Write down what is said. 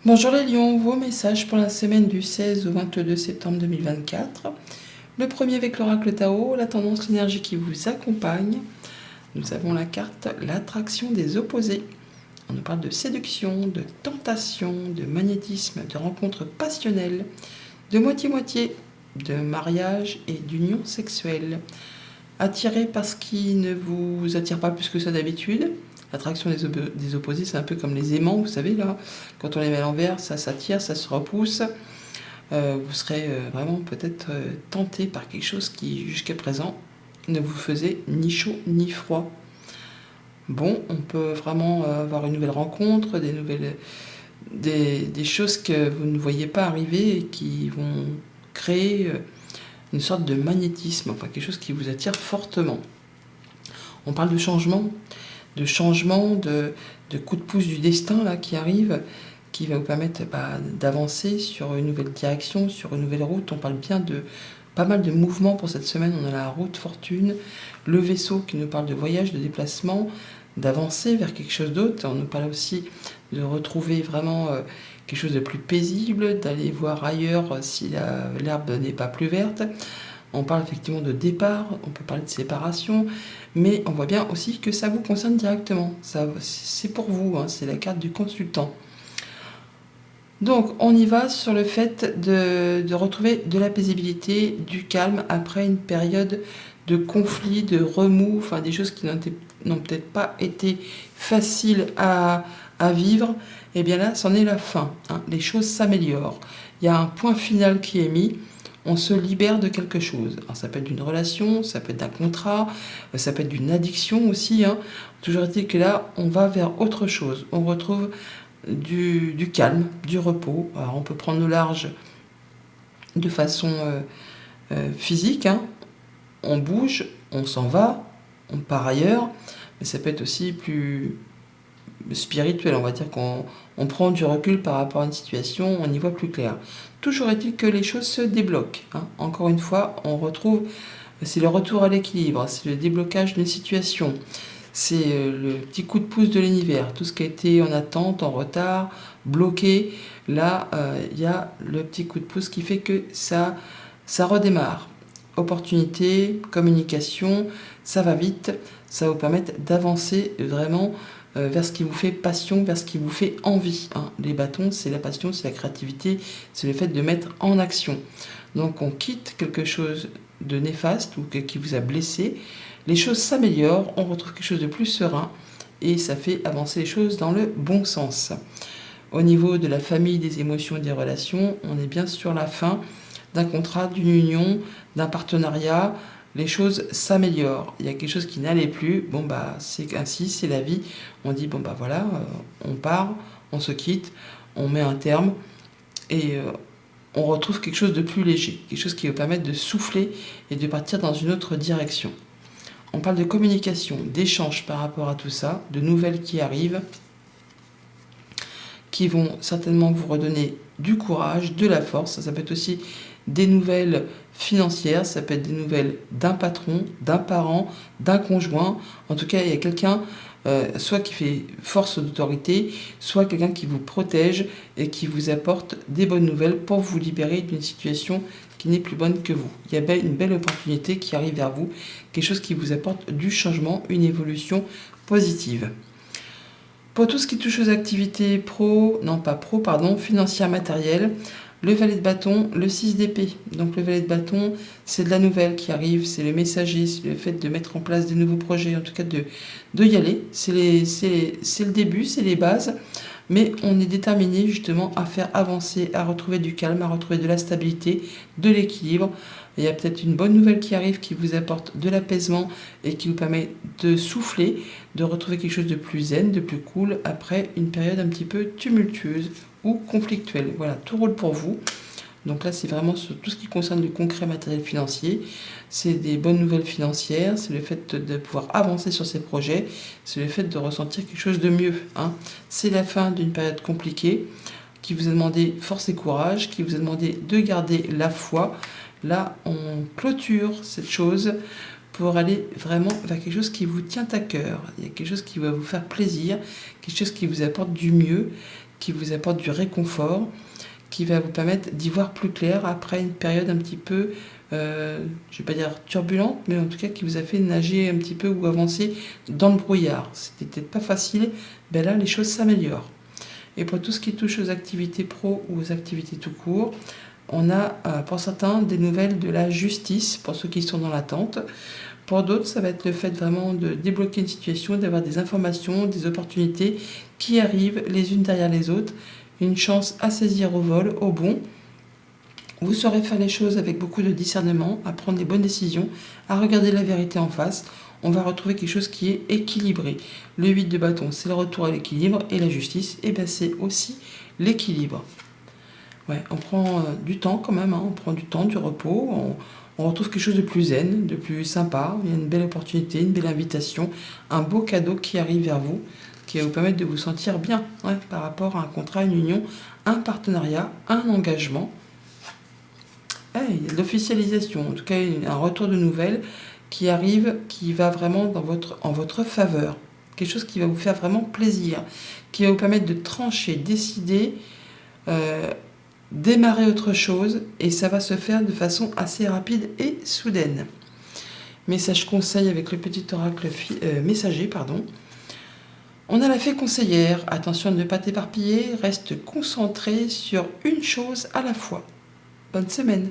Bonjour les lions, vos messages pour la semaine du 16 au 22 septembre 2024. Le premier avec l'oracle Tao, la tendance, l'énergie qui vous accompagne. Nous avons la carte l'attraction des opposés. On nous parle de séduction, de tentation, de magnétisme, de rencontres passionnelles, de moitié-moitié, de mariage et d'union sexuelle. Attiré par ce qui ne vous attire pas plus que ça d'habitude. L'attraction des opposés, c'est un peu comme les aimants, vous savez, là, quand on les met à l'envers, ça s'attire, ça se repousse. Vous serez vraiment peut-être tenté par quelque chose qui, jusqu'à présent, ne vous faisait ni chaud ni froid. Bon, on peut vraiment avoir une nouvelle rencontre, des choses que vous ne voyez pas arriver et qui vont créer une sorte de magnétisme, enfin quelque chose qui vous attire fortement. On parle de changement, de coups de pouce du destin là, qui arrive, qui va vous permettre d'avancer sur une nouvelle direction, sur une nouvelle route. On parle bien de pas mal de mouvements pour cette semaine. On a la route fortune, le vaisseau qui nous parle de voyage, de déplacement, d'avancer vers quelque chose d'autre. On nous parle aussi de retrouver vraiment quelque chose de plus paisible, d'aller voir ailleurs si l'herbe n'est pas plus verte. On parle effectivement de départ, on peut parler de séparation, mais on voit bien aussi que ça vous concerne directement. C'est pour vous, hein, c'est la carte du consultant. Donc on y va sur le fait de retrouver de la paisibilité, du calme après une période de conflit, de remous, enfin des choses qui n'ont peut-être pas été faciles à vivre. Et bien là, c'en est la fin, hein. Les choses s'améliorent. Il y a un point final qui est mis. On se libère de quelque chose. Alors, ça peut être d'une relation, ça peut être d'un contrat, ça peut être d'une addiction aussi, hein. Toujours est-il que là, on va vers autre chose. On retrouve du calme, du repos. Alors, on peut prendre le large de façon physique, hein. On bouge, on s'en va, on part ailleurs, mais ça peut être aussi plus spirituel, on va dire qu'on prend du recul par rapport à une situation, on y voit plus clair. Toujours est-il que les choses se débloquent, hein. Encore une fois, on retrouve, c'est le retour à l'équilibre, c'est le déblocage d'une situation, c'est le petit coup de pouce de l'univers, tout ce qui a été en attente, en retard, bloqué, là, il y a le petit coup de pouce qui fait que ça redémarre. Opportunité, communication, ça va vite, ça va vous permettre d'avancer vraiment vers ce qui vous fait passion, vers ce qui vous fait envie, hein. Les bâtons, c'est la passion, c'est la créativité, c'est le fait de mettre en action. Donc on quitte quelque chose de néfaste ou qui vous a blessé, les choses s'améliorent, on retrouve quelque chose de plus serein et ça fait avancer les choses dans le bon sens. Au niveau de la famille, des émotions et des relations, on est bien sur la fin d'un contrat, d'une union, d'un partenariat. Les choses s'améliorent. Il y a quelque chose qui n'allait plus. Bon, c'est ainsi, c'est la vie. On dit, voilà, on part, on se quitte, on met un terme et on retrouve quelque chose de plus léger. Quelque chose qui va permettre de souffler et de partir dans une autre direction. On parle de communication, d'échange par rapport à tout ça, de nouvelles qui arrivent, qui vont certainement vous redonner du courage, de la force. Ça peut être aussi des nouvelles financières, ça peut être des nouvelles d'un patron, d'un parent, d'un conjoint. En tout cas, il y a quelqu'un, soit qui fait force d'autorité, soit quelqu'un qui vous protège et qui vous apporte des bonnes nouvelles pour vous libérer d'une situation qui n'est plus bonne que vous. Il y a une belle opportunité qui arrive vers vous, quelque chose qui vous apporte du changement, une évolution positive. Pour tout ce qui touche aux activités financières, matérielles, le valet de bâton, le 6 d'épée. Donc le valet de bâton, c'est de la nouvelle qui arrive, c'est le messager, c'est le fait de mettre en place des nouveaux projets, en tout cas de y aller. C'est le début, c'est les bases, mais on est déterminé justement à faire avancer, à retrouver du calme, à retrouver de la stabilité, de l'équilibre. Il y a peut-être une bonne nouvelle qui arrive, qui vous apporte de l'apaisement et qui vous permet de souffler, de retrouver quelque chose de plus zen, de plus cool, après une période un petit peu tumultueuse ou conflictuelle. Voilà, tout roule pour vous. Donc là, c'est vraiment sur tout ce qui concerne le concret matériel financier. C'est des bonnes nouvelles financières, c'est le fait de pouvoir avancer sur ces projets, c'est le fait de ressentir quelque chose de mieux, hein. C'est la fin d'une période compliquée qui vous a demandé force et courage, qui vous a demandé de garder la foi. Là, on clôture cette chose pour aller vraiment vers quelque chose qui vous tient à cœur. Il y a quelque chose qui va vous faire plaisir, quelque chose qui vous apporte du mieux, qui vous apporte du réconfort, qui va vous permettre d'y voir plus clair après une période un petit peu, je ne vais pas dire turbulente, mais en tout cas qui vous a fait nager un petit peu ou avancer dans le brouillard. C'était peut-être pas facile, ben là les choses s'améliorent. Et pour tout ce qui touche aux activités pro ou aux activités tout court, on a pour certains des nouvelles de la justice, pour ceux qui sont dans l'attente. Pour d'autres, ça va être le fait vraiment de débloquer une situation, d'avoir des informations, des opportunités qui arrivent les unes derrière les autres. Une chance à saisir au vol, au bond. Vous saurez faire les choses avec beaucoup de discernement, à prendre les bonnes décisions, à regarder la vérité en face. On va retrouver quelque chose qui est équilibré. Le 8 de bâton, c'est le retour à l'équilibre, et la justice, eh ben, c'est aussi l'équilibre. Ouais, on prend du temps quand même, hein, on prend du temps, du repos, on retrouve quelque chose de plus zen, de plus sympa. Il y a une belle opportunité, une belle invitation, un beau cadeau qui arrive vers vous, qui va vous permettre de vous sentir bien, ouais, par rapport à un contrat, une union, un partenariat, un engagement. Ouais, il y a de l'officialisation, en tout cas un retour de nouvelles qui arrive, qui va vraiment en votre faveur. Quelque chose qui va vous faire vraiment plaisir, qui va vous permettre de trancher, décider, euh, démarrer autre chose, et ça va se faire de façon assez rapide et soudaine. Message conseil avec le petit oracle messager, pardon. On a la fée conseillère. Attention de ne pas t'éparpiller, reste concentré sur une chose à la fois. Bonne semaine.